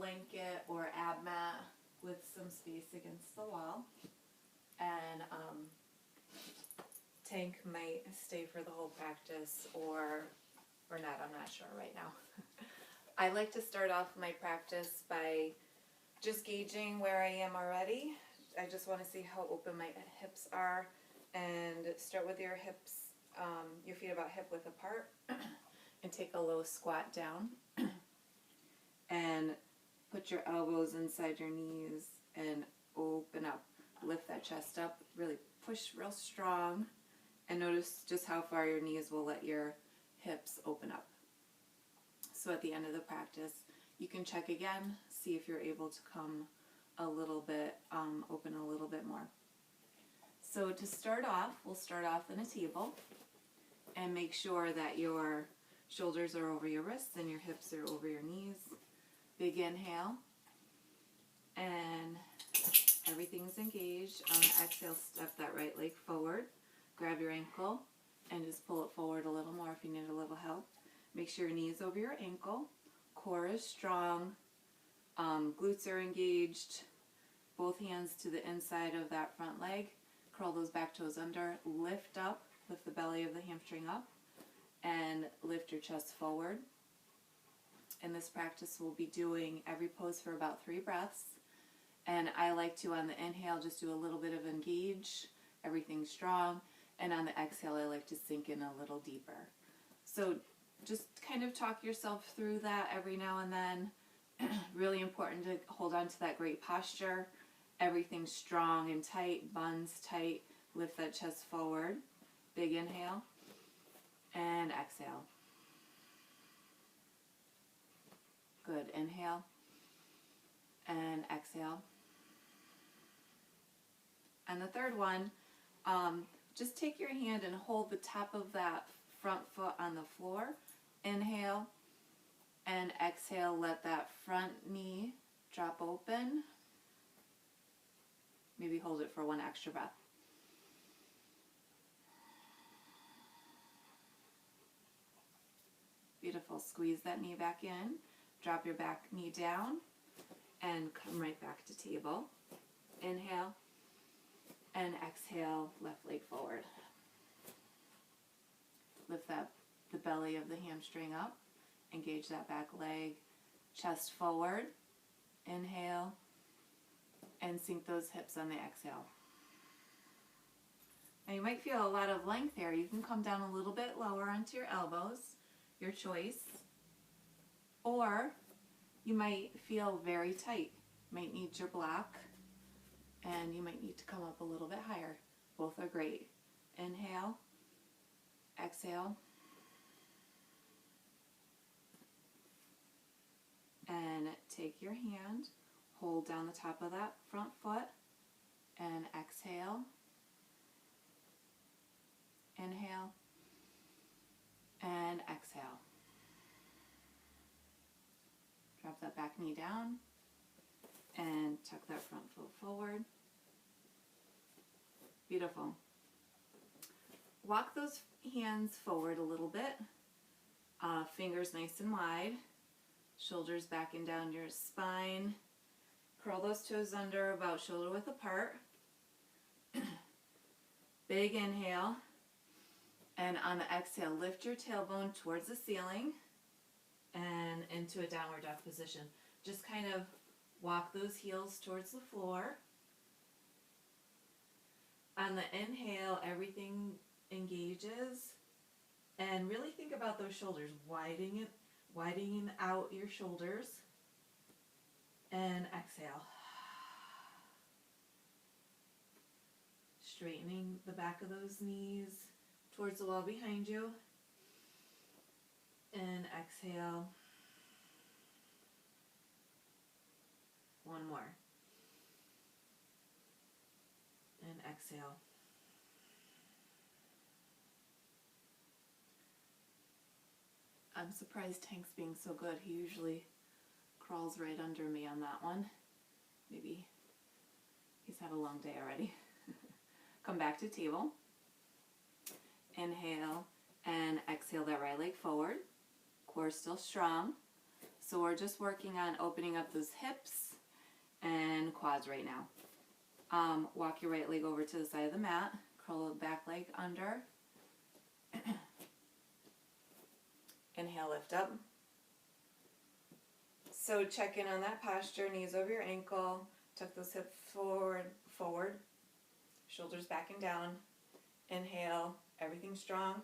blanket or ab mat with some space against the wall. And Tank might stay for the whole practice or not, I'm not sure right now. I like to start off my practice by just gauging where I am already. I just want to see how open my hips are, and start with your hips, your feet about hip width apart, and take a low squat down, and put your elbows inside your knees and open up. Lift that chest up, really push real strong, and notice just how far your knees will let your hips open up. So at the end of the practice, you can check again, see if you're able to come a little bit, open a little bit more. So to start off, we'll start off in a table and make sure that your shoulders are over your wrists and your hips are over your knees. Big inhale, and everything's engaged. On the exhale, step that right leg forward, grab your ankle, and just pull it forward a little more if you need a little help. Make sure your knees over your ankle, core is strong, glutes are engaged, both hands to the inside of that front leg, curl those back toes under, lift up, lift the belly of the hamstring up, and lift your chest forward. In this practice, we'll be doing every pose for about 3 breaths, and I like to, on the inhale, just do a little bit of engage, everything strong, and on the exhale, I like to sink in a little deeper. So just kind of talk yourself through that every now and then. Really important to hold on to that great posture. Everything strong and tight, buns tight. Lift that chest forward. Big inhale. And exhale. Good. Inhale. And exhale. And the third one, just take your hand and hold the top of that front foot on the floor. Inhale and exhale, let that front knee drop open. Maybe hold it for 1 extra breath. Beautiful. Squeeze that knee back in. Drop your back knee down and come right back to table. Inhale and exhale, left leg forward. Lift the belly of the hamstring up. Engage that back leg. Chest forward. Inhale. And sink those hips on the exhale. Now you might feel a lot of length here. You can come down a little bit lower onto your elbows. Your choice. Or you might feel very tight. Might need your block. And you might need to come up a little bit higher. Both are great. Inhale. Exhale. And take your hand, hold down the top of that front foot, and exhale. Inhale. And exhale. Drop that back knee down, and tuck that front foot forward. Beautiful. Walk those hands forward a little bit, fingers nice and wide. Shoulders back and down your spine. Curl those toes under about shoulder width apart. Big inhale. And on the exhale, lift your tailbone towards the ceiling and into a downward dog position. Just kind of walk those heels towards the floor. On the inhale, everything engages. And really think about those shoulders, widening out your shoulders, and exhale. Straightening the back of those knees towards the wall behind you, and exhale. One more. And exhale. I'm surprised Tank's being so good. He usually crawls right under me on that one. Maybe he's had a long day already. Come back to table. Inhale and exhale that right leg forward. Core still strong. So we're just working on opening up those hips and quads right now. Walk your right leg over to the side of the mat, curl the back leg under. Inhale, lift up. So check in on that posture, knees over your ankle, tuck those hips forward, shoulders back and down. Inhale, everything strong.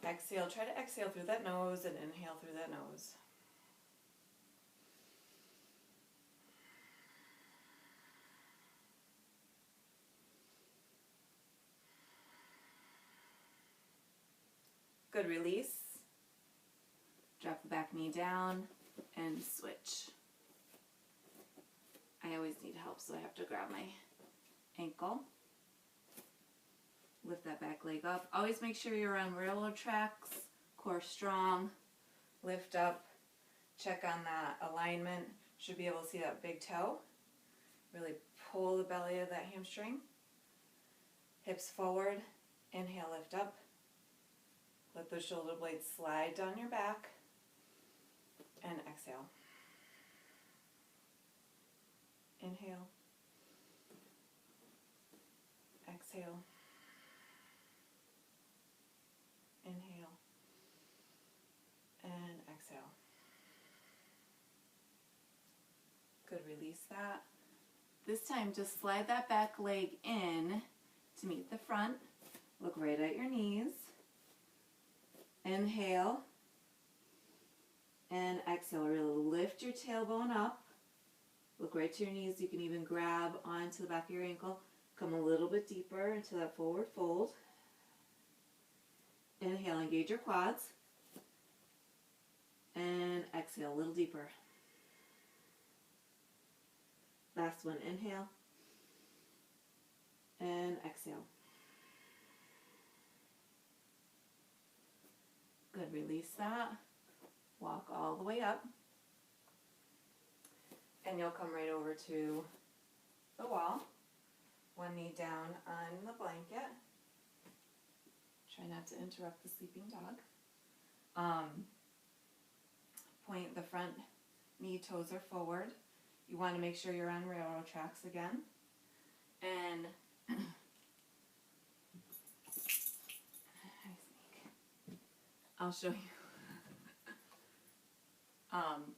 Exhale, try to exhale through that nose and inhale through that nose. Good, release. Drop the back knee down and switch. I always need help, so I have to grab my ankle. Lift that back leg up. Always make sure you're on railroad tracks, core strong. Lift up, check on that alignment. Should be able to see that big toe. Really pull the belly of that hamstring. Hips forward, inhale, lift up. Let those shoulder blades slide down your back and exhale. Inhale, exhale, inhale, and exhale. Good, release that. This time just slide that back leg in to meet the front. Look right at your knees. Inhale and exhale. Really lift your tailbone up. Look right to your knees. You can even grab onto the back of your ankle. Come a little bit deeper into that forward fold. Inhale, engage your quads. And exhale, a little deeper. Last one, inhale. And exhale. Good, release that. Walk all the way up. And you'll come right over to the wall. One knee down on the blanket. Try not to interrupt the sleeping dog. Point the front knee, toes are forward. You want to make sure you're on railroad tracks again. And I'll show you.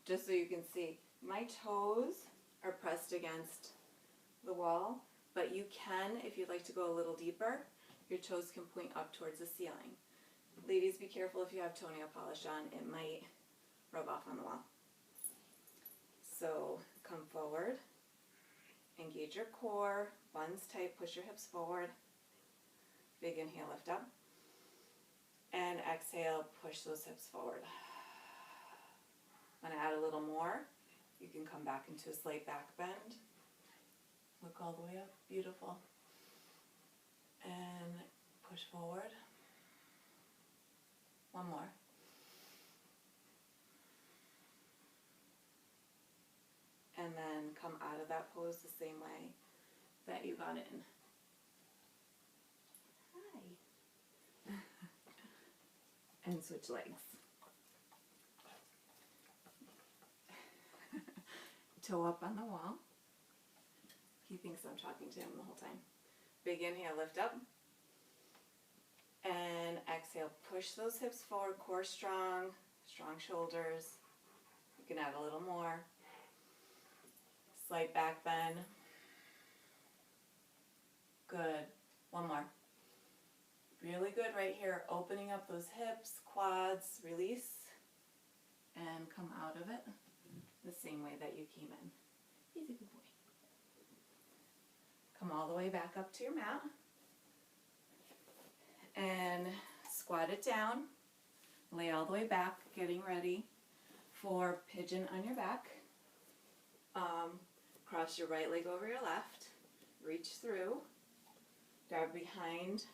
Just so you can see, my toes are pressed against the wall, but you can, if you'd like to go a little deeper, your toes can point up towards the ceiling. Ladies, be careful if you have toenail polish on, it might rub off on the wall. So come forward, engage your core, buns tight, push your hips forward. Big inhale, lift up. And exhale, push those hips forward. Want to add a little more? You can come back into a slight back bend. Look all the way up, beautiful. And push forward. One more. And then come out of that pose the same way that you got in. Hi. And switch legs. Toe up on the wall. He thinks I'm talking to him the whole time. Big inhale, lift up. And exhale, push those hips forward, core strong, strong shoulders. You can add a little more. Slight back bend. Good. One more. Really good right here. Opening up those hips, quads, release, and come out of it the same way that you came in. He's a good boy. Come all the way back up to your mat. And squat it down. Lay all the way back, getting ready for pigeon on your back. Cross your right leg over your left. Reach through. Grab behind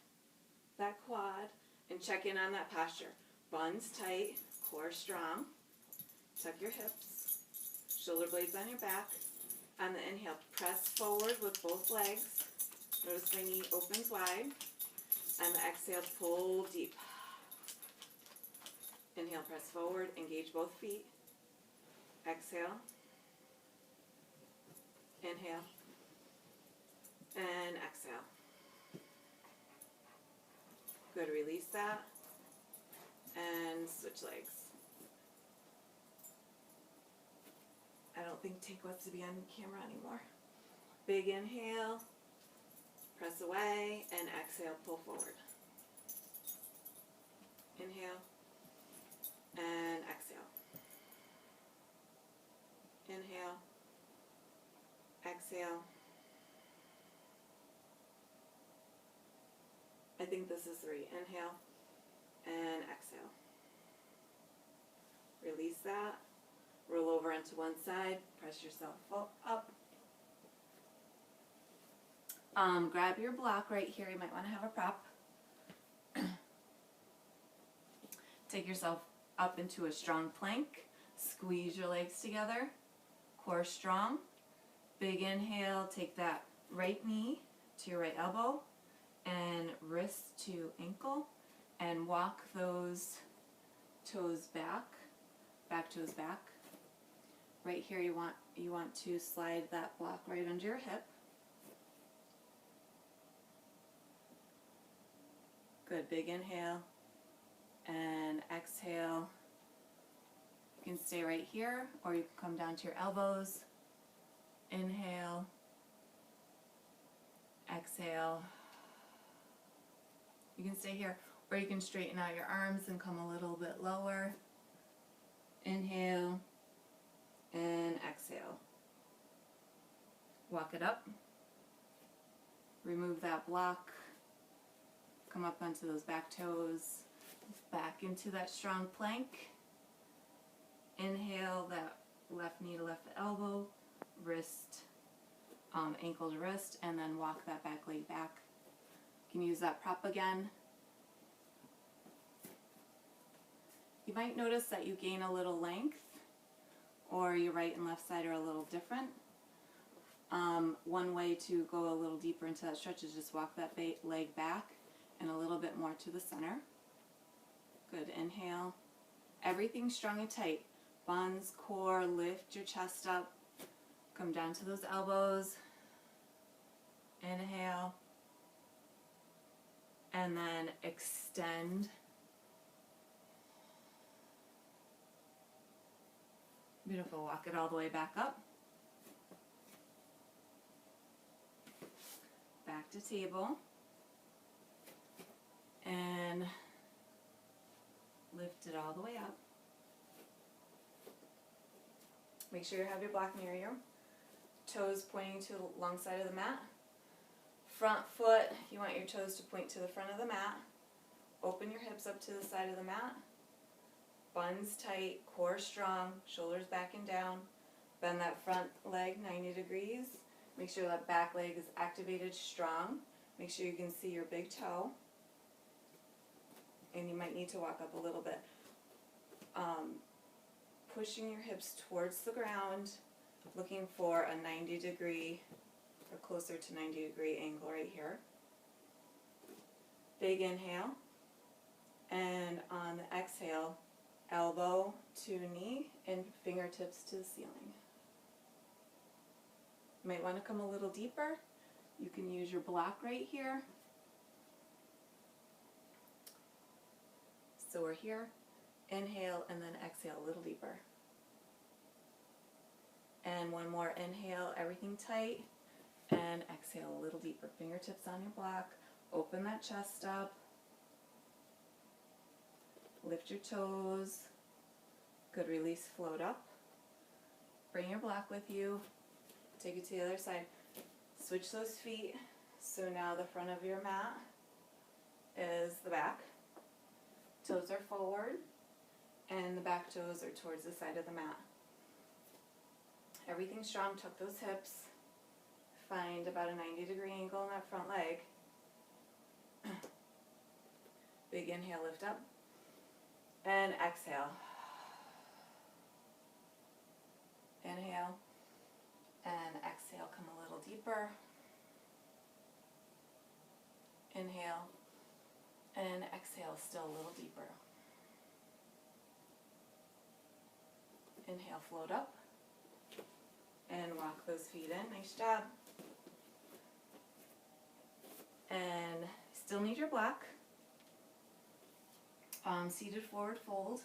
that quad and check in on that posture. Buns tight, core strong. Tuck your hips. Shoulder blades on your back. On the inhale, press forward with both legs. Notice my knee opens wide. On the exhale, pull deep. Inhale, press forward, engage both feet. exhale, inhale, and exhale. Good, release that, and switch legs. I don't think Tank wants to be on camera anymore. Big inhale, press away, and exhale, pull forward. Inhale, and exhale. Inhale, exhale. I think this is 3. Inhale, and exhale. Release that. Roll over onto one side. Press yourself up. Grab your block right here. You might want to have a prop. Take yourself up into a strong plank. Squeeze your legs together. Core strong. Big inhale. Take that right knee to your right elbow and wrist to ankle, and walk those toes back toes back. Right here you want to slide that block right under your hip. Good, big inhale and exhale. You can stay right here or you can come down to your elbows. Inhale, exhale. You can stay here, or you can straighten out your arms and come a little bit lower. Inhale and exhale. Walk it up. Remove that block. Come up onto those back toes. Back into that strong plank. Inhale, that left knee to left elbow, wrist, ankle to wrist, and then walk that back leg back. You can use that prop again. You might notice that you gain a little length, or your right and left side are a little different. One way to go a little deeper into that stretch is just walk that leg back and a little bit more to the center. Good, inhale. Everything strong and tight. Buns, core, lift your chest up. Come down to those elbows. Inhale. And then extend. Beautiful. Walk it all the way back up. Back to table. And lift it all the way up. Make sure you have your block near you. Toes pointing to the long side of the mat. Front foot, you want your toes to point to the front of the mat. Open your hips up to the side of the mat. Buns tight, core strong, shoulders back and down. Bend that front leg 90 degrees. Make sure that back leg is activated strong. Make sure you can see your big toe. And you might need to walk up a little bit. Pushing your hips towards the ground, looking for a 90 degree or closer to 90 degree angle right here. Big inhale, and on the exhale, elbow to knee and fingertips to the ceiling. You might want to come a little deeper. You can use your block right here. So we're here. Inhale and then exhale a little deeper. And one more inhale, everything tight. And exhale a little deeper. Fingertips on your block. Open that chest up. Lift your toes. Good, release, float up. Bring your block with you. Take it to the other side. Switch those feet. So now the front of your mat is the back. Toes are forward. And the back toes are towards the side of the mat. Everything strong, tuck those hips. Find about a 90 degree angle in that front leg. Big inhale, lift up. And exhale. Inhale. And exhale, come a little deeper. Inhale. And exhale, still a little deeper. Inhale, float up. And walk those feet in. Nice job. And still need your block. Seated forward fold.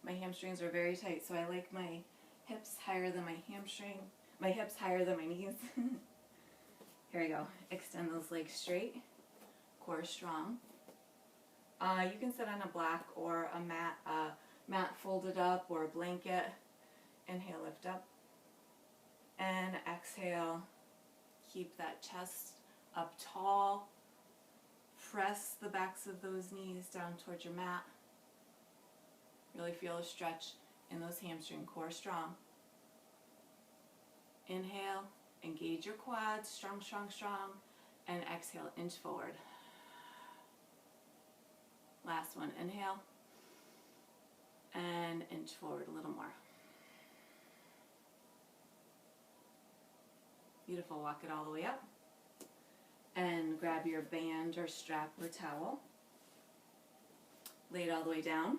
My hamstrings are very tight, so I like my hips higher than my hamstring. My hips higher than my knees. Here we go. Extend those legs straight. Core strong. You can sit on a block or a mat folded up or a blanket. Inhale, lift up. And exhale, keep that chest up tall. Press the backs of those knees down towards your mat. Really feel a stretch in those hamstring, core strong. Inhale, engage your quads, strong, strong, strong. And exhale, inch forward. Last one, inhale. And inch forward a little more. Beautiful, walk it all the way up. And grab your band or strap or towel. Lay it all the way down.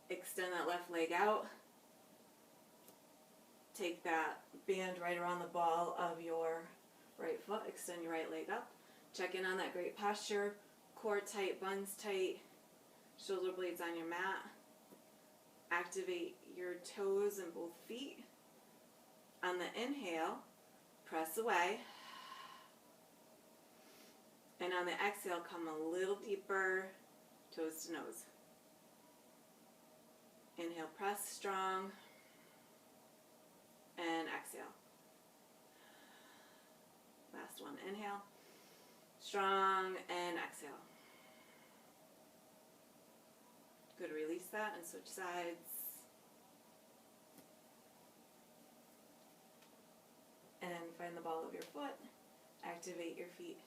Extend that left leg out. Take that band right around the ball of your right foot. Extend your right leg up. Check in on that great posture. Core tight, buns tight. Shoulder blades on your mat. Activate your toes and both feet. On the inhale, press away. And on the exhale, come a little deeper, toes to nose. Inhale, press strong. And exhale. Last one, inhale. Strong and exhale. Good, release that and switch sides. And find the ball of your foot. Activate your feet.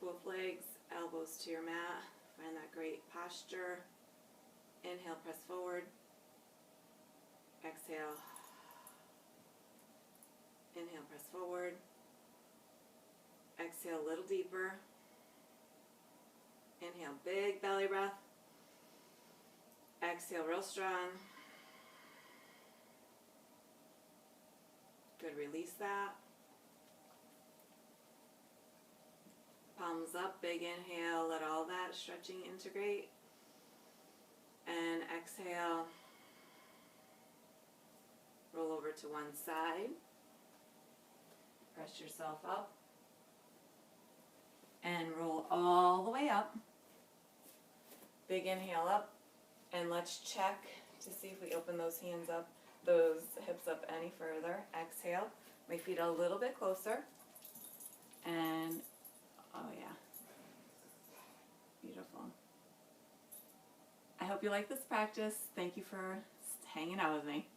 Both legs, elbows to your mat. Find that great posture. Inhale, press forward. Exhale. Inhale, press forward. Exhale, a little deeper. Inhale, big belly breath. Exhale, real strong. Good, release that. Palms up, big inhale, let all that stretching integrate. And exhale. Roll over to one side. Press yourself up. And roll all the way up. Big inhale up. And let's check to see if we open those hands up, those hips up any further. Exhale. My feet a little bit closer. And oh yeah. Beautiful. I hope you like this practice. Thank you for hanging out with me.